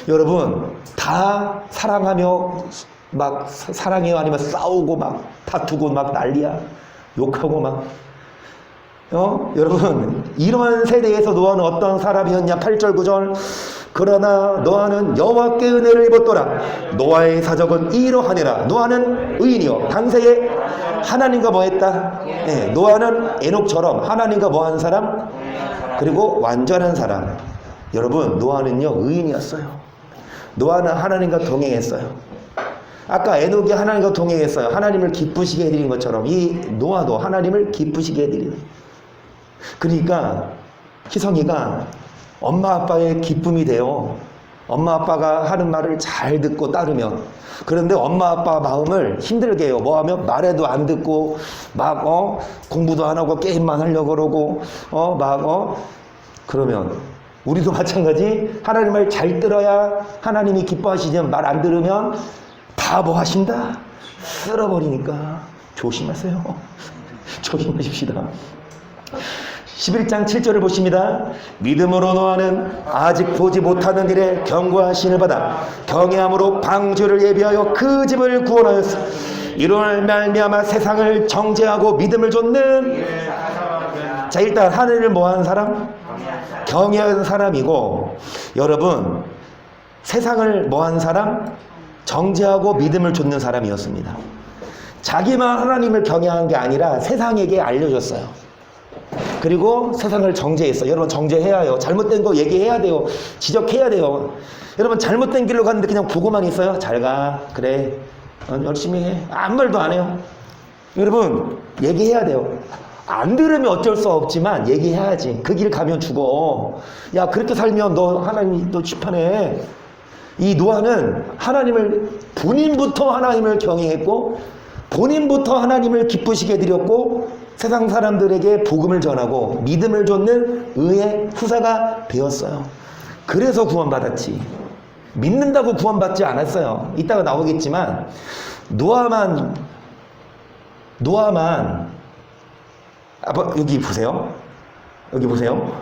여러분 다 사랑하며 막 사랑해요? 아니면 싸우고 막 다투고 막 난리야? 욕하고 막 여러분 이러한 세대에서 노아는 어떤 사람이었냐? 8절 9절 그러나 노아는 여호와께 은혜를 입었더라. 노아의 사적은 이러하니라. 노아는 의인이요 당세에 하나님과 뭐했다? 네, 노아는 에녹처럼 하나님과 뭐한 사람? 그리고 완전한 사람. 여러분 노아는요 의인이었어요. 노아는 하나님과 동행했어요. 아까 에녹이 하나님과 동행했어요. 하나님을 기쁘시게 해드린 것처럼 이 노아도 하나님을 기쁘시게 해드리는. 그러니까 희성이가 엄마 아빠의 기쁨이 돼요. 엄마 아빠가 하는 말을 잘 듣고 따르면. 그런데 엄마 아빠 마음을 힘들게 해요. 뭐하면 말해도 안 듣고 막 공부도 안 하고 게임만 하려고 그러고 그러면 우리도 마찬가지. 하나님 말 잘 들어야 하나님이 기뻐하시지만 말 안 들으면 다 뭐 하신다? 쓸어버리니까 조심하세요. 조심하십시다. 11장 7절을 보십니다. 믿음으로 노아는 아직 보지 못하는 일에 경고하심을 받아 경외함으로 방주를 예비하여 그 집을 구원하였으니 이로 말미암아 세상을 정죄하고 믿음을 좇는. 자, 일단 하늘을 뭐하는 사람? 경외하는 사람이고, 여러분 세상을 뭐하는 사람? 정죄하고 믿음을 좇는 사람이었습니다. 자기만 하나님을 경외한 게 아니라 세상에게 알려줬어요. 그리고 세상을 정죄했어. 여러분 정죄해야 해요. 잘못된 거 얘기해야 돼요. 지적해야 돼요. 여러분 잘못된 길로 갔는데 그냥 보고만 있어요. 잘 가. 그래. 열심히 해. 아무 말도 안 해요. 여러분 얘기해야 돼요. 안 들으면 어쩔 수 없지만 얘기해야지. 그 길 가면 죽어. 야 그렇게 살면 너 하나님 너 심판해. 이 노아는 본인부터 하나님을 경외했고 본인부터 하나님을 기쁘시게 해드렸고 세상 사람들에게 복음을 전하고 믿음을 좇는 의의 후사가 되었어요. 그래서 구원받았지. 믿는다고 구원받지 않았어요. 이따가 나오겠지만 노아만 여기 보세요. 여기 보세요.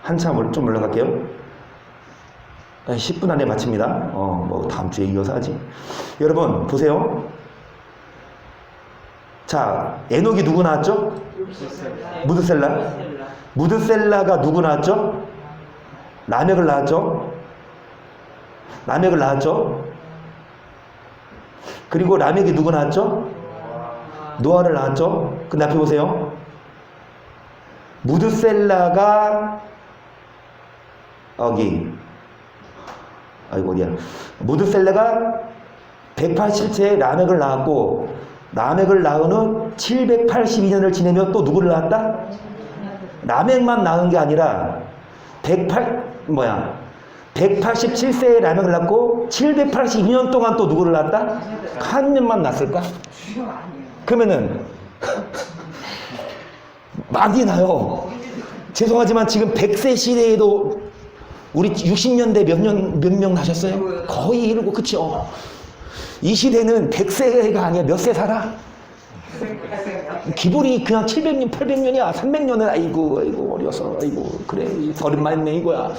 한참 좀 올라갈게요. 10분 안에 마칩니다. 뭐 다음 주에 이어서 하지. 여러분 보세요. 자, 에녹이 누구 나왔죠? 무드셀라. 무드셀라가 누구 나왔죠? 라멕을 낳았죠? 라멕을 낳았죠? 그리고 라멕이 누구 낳았죠? 노아를 낳았죠? 근데 앞에 보세요. 무드셀라가 어디야? 무드셀라가 187세에 라멕을 낳았고 라멕을 낳은 후 782년을 지내며 또 누구를 낳았다? 라멕만 낳은 게 아니라 187세에 라멕을 낳고 782년 동안 또 누구를 낳았다? 한 년만 낳았을까? 주요 아니에요. 그러면은 많이 나요. 죄송하지만 지금 100세 시대에도 우리 60년대 몇 명 나셨어요? 거의 이러고 그쵸? 이 시대는 100세가 아니야. 몇 세 살아? 기본이 그냥 700년, 800년이야. 300년은 아이고 어려서 아이고 그래 30만 이거야.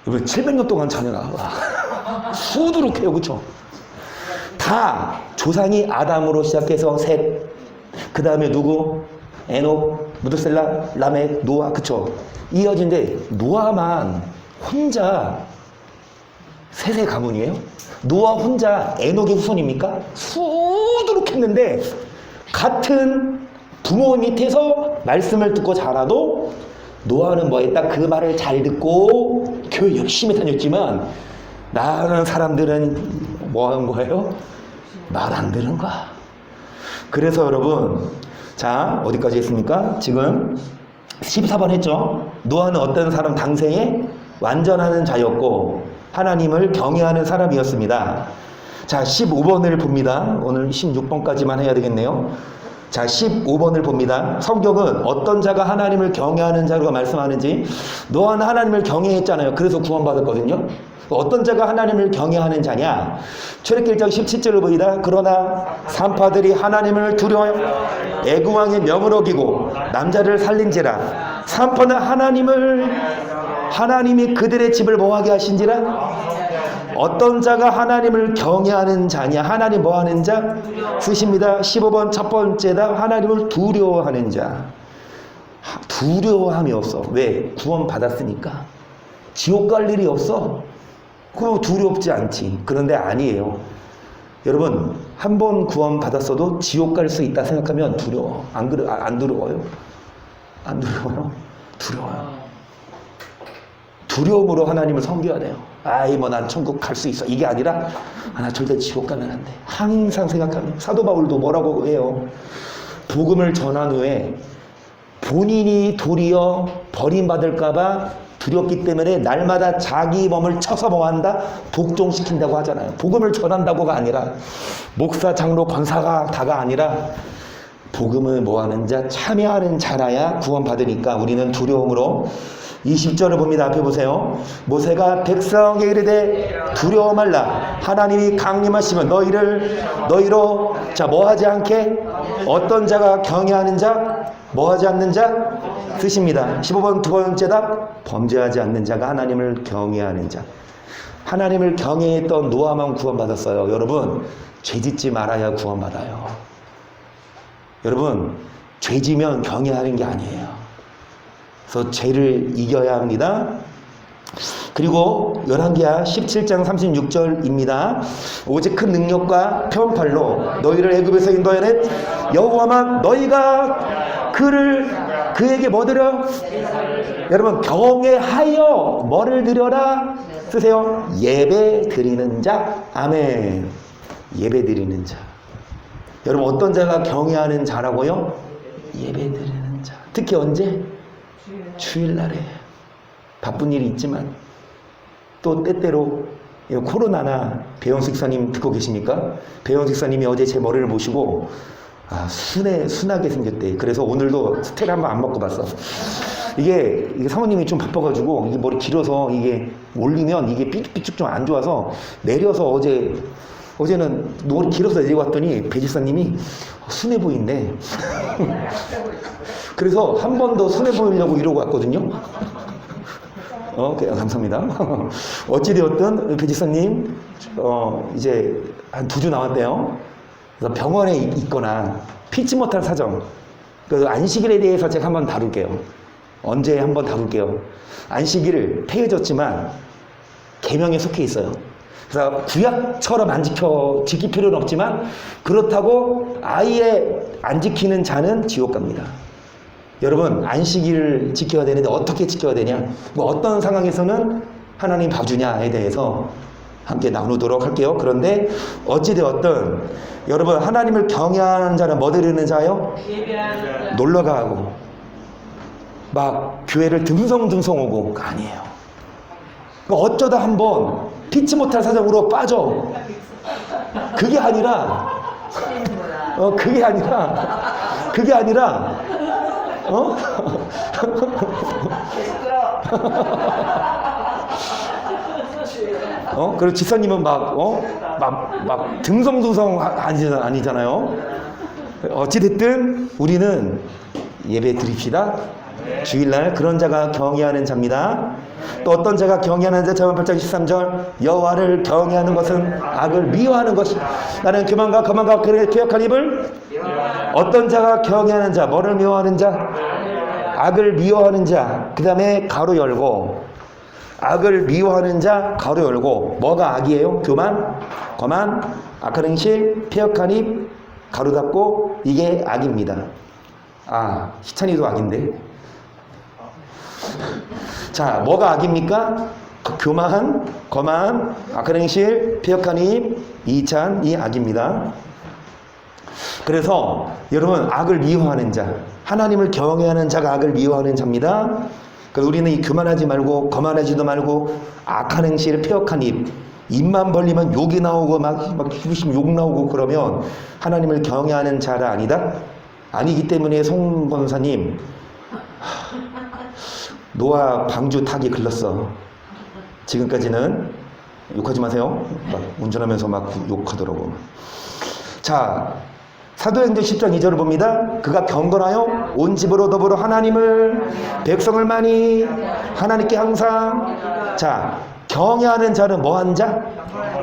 700년 동안 자녀가 수두룩해요. 그쵸? 다 조상이 아담으로 시작해서 셋, 그 다음에 누구? 에녹, 무드셀라, 라멕, 노아. 그쵸? 이어진데 노아만 혼자 셋의 가문이에요? 노아 혼자 에녹의 후손입니까? 수두룩했는데 같은 부모 밑에서 말씀을 듣고 자라도 노아는 뭐 했다? 그 말을 잘 듣고 교회 열심히 다녔지만 나는 사람들은 뭐 하는 거예요? 말 안 들은 거야. 그래서 여러분, 자 어디까지 했습니까? 지금 14번 했죠? 노아는 어떤 사람 당생에 완전하는 자였고 하나님을 경외하는 사람이었습니다. 자 15번을 봅니다. 오늘 16번까지만 해야 되겠네요. 자 15번을 봅니다. 성경은 어떤 자가 하나님을 경외하는 자로 말씀하는지. 노아는 하나님을 경외했잖아요. 그래서 구원받았거든요. 어떤 자가 하나님을 경외하는 자냐? 출애굽기 1장 17절을 보이다. 그러나 산파들이 하나님을 두려워 애구왕의 명을 어기고 남자를 살린지라. 산파는 하나님이 그들의 집을 뭐하게 하신지라. 어떤 자가 하나님을 경외하는 자냐? 하나님 뭐하는 자? 쓰십니다. 15번 첫 번째다. 하나님을 두려워하는 자. 두려워함이 없어. 왜? 구원 받았으니까. 지옥 갈 일이 없어. 그럼 두렵지 않지. 그런데 아니에요. 여러분, 한 번 구원 받았어도 지옥 갈 수 있다 생각하면 두려워. 안 두려워요? 안 두려워요? 두려워요. 두려움으로 하나님을 섬겨야 돼요. 아이 뭐 난 천국 갈 수 있어. 이게 아니라 나 절대 지옥 가면 안 돼. 항상 생각하면. 사도 바울도 뭐라고 해요? 복음을 전한 후에 본인이 도리어 버림받을까 봐 두렵기 때문에 날마다 자기 몸을 쳐서 뭐한다? 복종시킨다고 하잖아요. 복음을 전한다고가 아니라 목사, 장로, 권사가 다가 아니라 복음을 뭐하는 자, 참여하는 자라야 구원받으니까 우리는 두려움으로. 20절을 봅니다. 앞에 보세요. 모세가 백성에게 이르되 두려워 말라. 하나님이 강림하시면 너희로 자 뭐하지 않게. 어떤 자가 경외하는 자, 뭐하지 않는 자 쓰십니다. 15번 두 번째 답. 범죄하지 않는 자가 하나님을 경외하는 자. 하나님을 경외했던 노아만 구원받았어요. 여러분, 죄짓지 말아야 구원받아요. 여러분, 죄지면 경외하는 게 아니에요. 그래서 죄를 이겨야 합니다. 그리고 열왕기하 17장 36절입니다. 오직 큰 능력과 편팔로 너희를 애굽에서 인도하였 여호와만 너희가 그에게 뭐 드려? 여러분, 경외하여 뭐를 드려라? 쓰세요. 예배 드리는 자. 아멘. 예배 드리는 자. 여러분, 어떤 자가 경외하는 자라고요? 예배 드리는 자. 특히 언제? 주일날에. 바쁜 일이 있지만 또 때때로 코로나나 배영수 목사님 듣고 계십니까? 배영수 목사님이 어제 제 머리를 보시고 순하게 생겼대. 그래서 오늘도 스테를 한번 안 먹고 봤어. 이게 사모님이 좀 바빠가지고 이게 머리 길어서 이게 올리면 이게 삐죽삐죽 좀 안 좋아서 내려서 어제는 머리 길어서 내리고 왔더니 배 집사님이 순해 보인대. 그래서 한 번 더 순해 보이려고 이러고 왔거든요. 감사합니다. 어찌되었든 배 집사님 이제 한 2주 남았대요. 그래서 병원에 있거나 피치 못할 사정, 그 안식일에 대해서 제가 한번 다룰게요. 언제 한번 다룰게요. 안식일을 폐해졌지만 계명에 속해 있어요. 그래서 구약처럼 안 지킬 필요는 없지만 그렇다고 아예 안 지키는 자는 지옥 갑니다. 여러분, 안식일을 지켜야 되는데 어떻게 지켜야 되냐? 뭐 어떤 상황에서는 하나님 봐주냐에 대해서 함께 나누도록 할게요. 그런데 어찌되었든 여러분, 하나님을 경외하는 자는 뭐 드리는 자요? 놀러가고 막 교회를 듬성듬성 오고 아니에요. 어쩌다 한번 피치 못할 사정으로 빠져. 그게 아니라 그게 아니라 그리고 지사님은 막 듬성듬성 아니잖아요. 어찌됐든 우리는 예배 드립시다. 주일날 그런 자가 경외하는 자입니다. 또 어떤 자가 경외하는 자, 잠언 8장 13절 여호와를 경외하는 것은 악을 미워하는 것이 나는 교만과 거만과 그의 퇴역한 입을 어떤 자가 경외하는 자, 뭐를 미워하는 자? 악을 미워하는 자. 그 다음에 가로 열고 악을 미워하는 자 가로 열고 뭐가 악이에요? 교만, 거만, 악한 행실, 폐역한 입 가로 닫고 이게 악입니다. 희찬이도 악인데. 자, 뭐가 악입니까? 교만, 거만, 악한 행실, 폐역한 입, 이찬이 악입니다. 그래서 여러분 악을 미워하는 자, 하나님을 경외하는 자가 악을 미워하는 자입니다. 그래서 우리는 이 교만하지 말고 거만하지도 말고 악한 행실, 폐역한 입만 벌리면 욕이 나오고 막 기부심 욕 나오고 그러면 하나님을 경외하는 자가 아니다? 아니기 때문에 송 권사님 노아 방주 타기 글렀어. 지금까지는 욕하지 마세요. 막 운전하면서 막 욕하더라고. 자, 사도행전 10장 2절을 봅니다. 그가 경건하여 온 집으로 더불어 하나님을 백성을 많이 하나님께 항상. 자, 경외하는 자는 뭐한 자?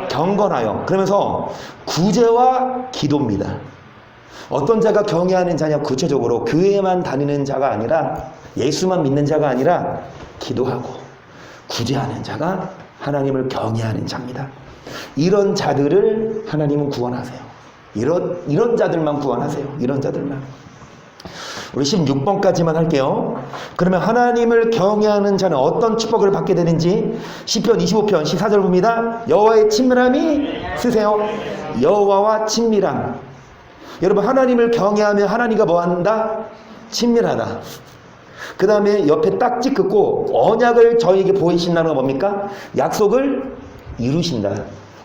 경건하여. 그러면서 구제와 기도입니다. 어떤 자가 경외하는 자냐? 구체적으로 교회만 다니는 자가 아니라 예수만 믿는 자가 아니라 기도하고 구제하는 자가 하나님을 경외하는 자입니다. 이런 자들을 하나님은 구원하세요. 이런 자들만 구원하세요. 이런 자들만. 우리 16번까지만 할게요. 그러면 하나님을 경외하는 자는 어떤 축복을 받게 되는지 시편 25편 14절 봅니다. 여호와의 친밀함이 쓰세요. 여호와와 친밀함. 여러분 하나님을 경외하면 하나님과 뭐한다? 친밀하다. 그 다음에 옆에 딱지 긋고 언약을 저에게 보이신다는 건 뭡니까? 약속을 이루신다.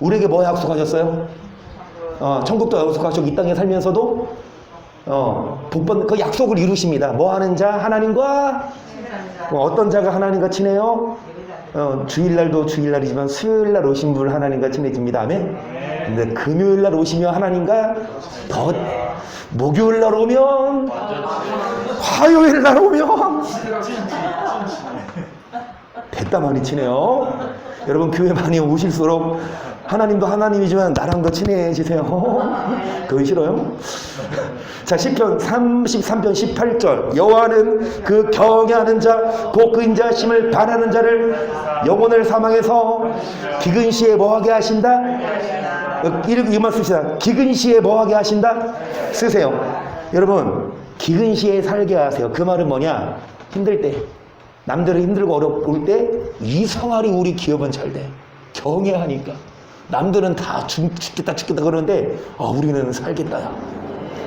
우리에게 뭐 약속하셨어요? 천국도 약속하셨고 이 땅에 살면서도 복받는 그 약속을 이루십니다. 뭐 하는 자? 하나님과 어떤 자가 하나님과 친해요? 주일날도 주일날이지만 수요일날 오신 분 하나님과 친해집니다. 아멘. 근데 금요일날 오시면 하나님과 더 목요일날 오면 화요일날 오면 됐다 많이 친해요. 여러분 교회 많이 오실수록 하나님도 하나님이지만 나랑 더 친해지세요. 그건 싫어요? 자, 시편 33편 18절 여호와는 그 경외하는 자 곧 그 인자심을 바라는 자를 영혼을 사망해서 기근 시에 뭐하게 하신다? 이만 씁시다. 기근 시에 뭐하게 하신다? 쓰세요. 여러분 기근 시에 살게 하세요. 그 말은 뭐냐? 힘들 때 남들은 힘들고 어려울 때 이상하리 우리 기업은 잘 돼. 경외하니까. 남들은 다 죽겠다 그러는데 우리는 살겠다.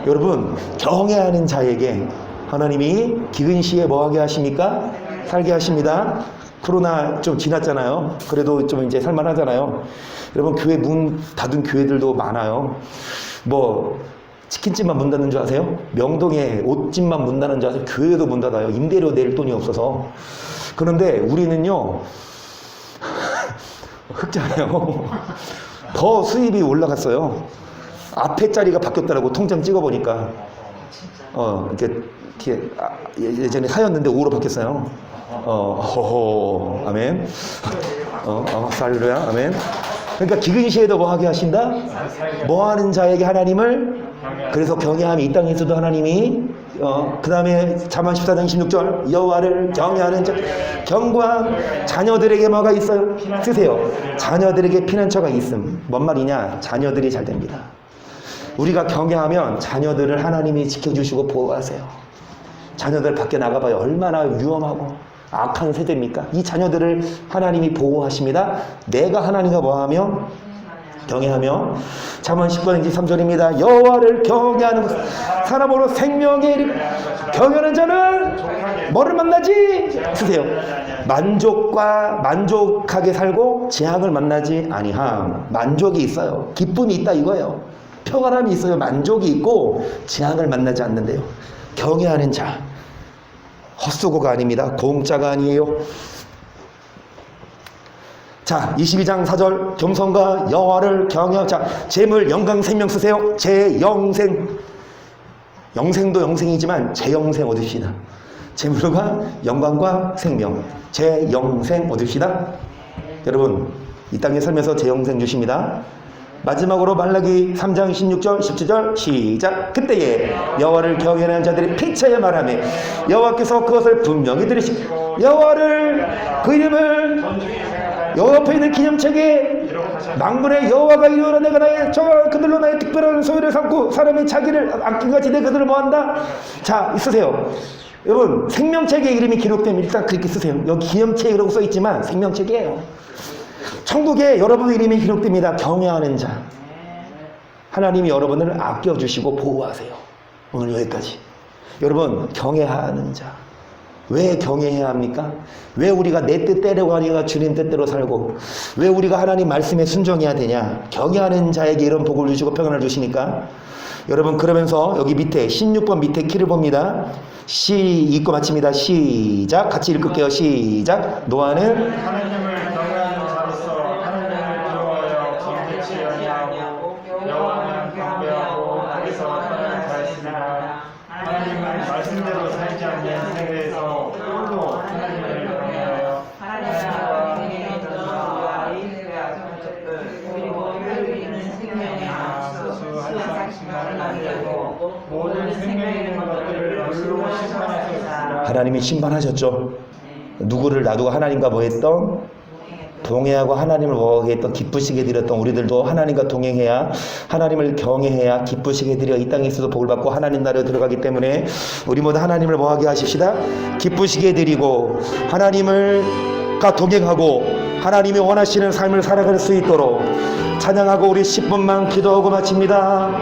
여러분 경외하는 자에게 하나님이 기근 시에 뭐하게 하십니까? 살게 하십니다. 코로나 좀 지났잖아요. 그래도 좀 이제 살만하잖아요. 여러분 교회 문 닫은 교회들도 많아요. 뭐 치킨집만 문 닫는 줄 아세요? 명동에 옷집만 문 닫는 줄 아세요? 교회도 문 닫아요. 임대료 낼 돈이 없어서. 그런데 우리는요 흑자예요. 더 수입이 올라갔어요. 앞에 자리가 바뀌었더라고. 통장 찍어보니까 이렇게 예전에 4였는데 5로 바뀌었어요. 아멘. 할렐루야. 아멘. 그러니까 기근 시에도 뭐 하게 하신다? 뭐 하는 자에게 하나님을. 그래서 경외함이 이 땅에서도 하나님이 그 다음에 잠언 14장 16절 여호와를 경외하는 자 경고함. 자녀들에게 뭐가 있어요? 쓰세요. 자녀들에게 피난처가 있음. 뭔 말이냐? 자녀들이 잘 됩니다. 우리가 경외하면 자녀들을 하나님이 지켜주시고 보호하세요. 자녀들 밖에 나가봐요. 얼마나 위험하고 악한 세대입니까? 이 자녀들을 하나님이 보호하십니다. 내가 하나님과 뭐하며? 경외하며. 잠언 10권 23절입니다. 여호와를 경외하는 것 사람으로 생명에 경외하는 자는 뭐를 만나지? 쓰세요. 만족하게 살고 재앙을 만나지 아니함. 만족이 있어요. 기쁨이 있다 이거예요. 평안함이 있어요. 만족이 있고 재앙을 만나지 않는데요. 경외하는 자. 헛수고가 아닙니다. 공짜가 아니에요. 자, 22장 4절 겸손과 여호와를 경외하고. 자, 재물, 영광, 생명 쓰세요. 제 영생. 영생도 영생이지만 제 영생 얻읍시다. 재물과 영광과 생명, 제 영생 얻읍시다. 여러분, 이 땅에 살면서 제 영생 주십니다. 마지막으로 말라기 3장 16절 17절 시작. 그때에 여호와를 경외하는 자들이 피차에 말하며 여호와께서 그것을 분명히 들으시고 여호와를 그 이름을 여호와 앞에 있는 기념책에 망군의 여호와가 이르노라 내가 나의 정한 그들로 나의 특별한 소유를 삼고 사람이 자기를 아낌같이 내 그들을 뭐한다. 자, 있으세요. 여러분, 생명책에 이름이 기록되면 일단 그렇게 쓰세요. 여기 기념책이라고 써있지만 생명책이에요. 천국에 여러분의 이름이 기록됩니다. 경외하는 자. 하나님이 여러분을 아껴주시고 보호하세요. 오늘 여기까지. 여러분, 경외하는 자. 왜 경외해야 합니까? 왜 우리가 내 뜻대로 가니까 주님 뜻대로 살고, 왜 우리가 하나님 말씀에 순종해야 되냐? 경외하는 자에게 이런 복을 주시고 평안을 주시니까. 여러분, 그러면서 여기 밑에 16번 밑에 키를 봅니다. 읽고 마칩니다. 시작. 같이 읽을게요. 시작. 노아는 하나님을 경외하는 자로서 하나님을 두려워하여 범죄치 아니하고 여호와는 경배하고 거기서 떠나는 자였습니다. 하나님은 말씀대로 살지 않는 세계에서 홀로 하나님을 경외하여 하나님과 하나님의 전수와 인내와 정책들 그리고 혈육 있는 생명의 안수 한상씩만을 남기고 모든 생명 있는 것들을 물로 심판하셨습니다. 하나님이 심판하셨죠. 누구를 놔두고 하나님과 뭐 했던? 동행하고 하나님을 뭐하게 했던, 기쁘시게 드렸던 우리들도 하나님과 동행해야, 하나님을 경외해야 기쁘시게 드려 이 땅에 있어서 복을 받고 하나님 나라에 들어가기 때문에 우리 모두 하나님을 뭐하게 하십시다. 기쁘시게 드리고 하나님과 동행하고 하나님이 원하시는 삶을 살아갈 수 있도록 찬양하고 우리 10분만 기도하고 마칩니다.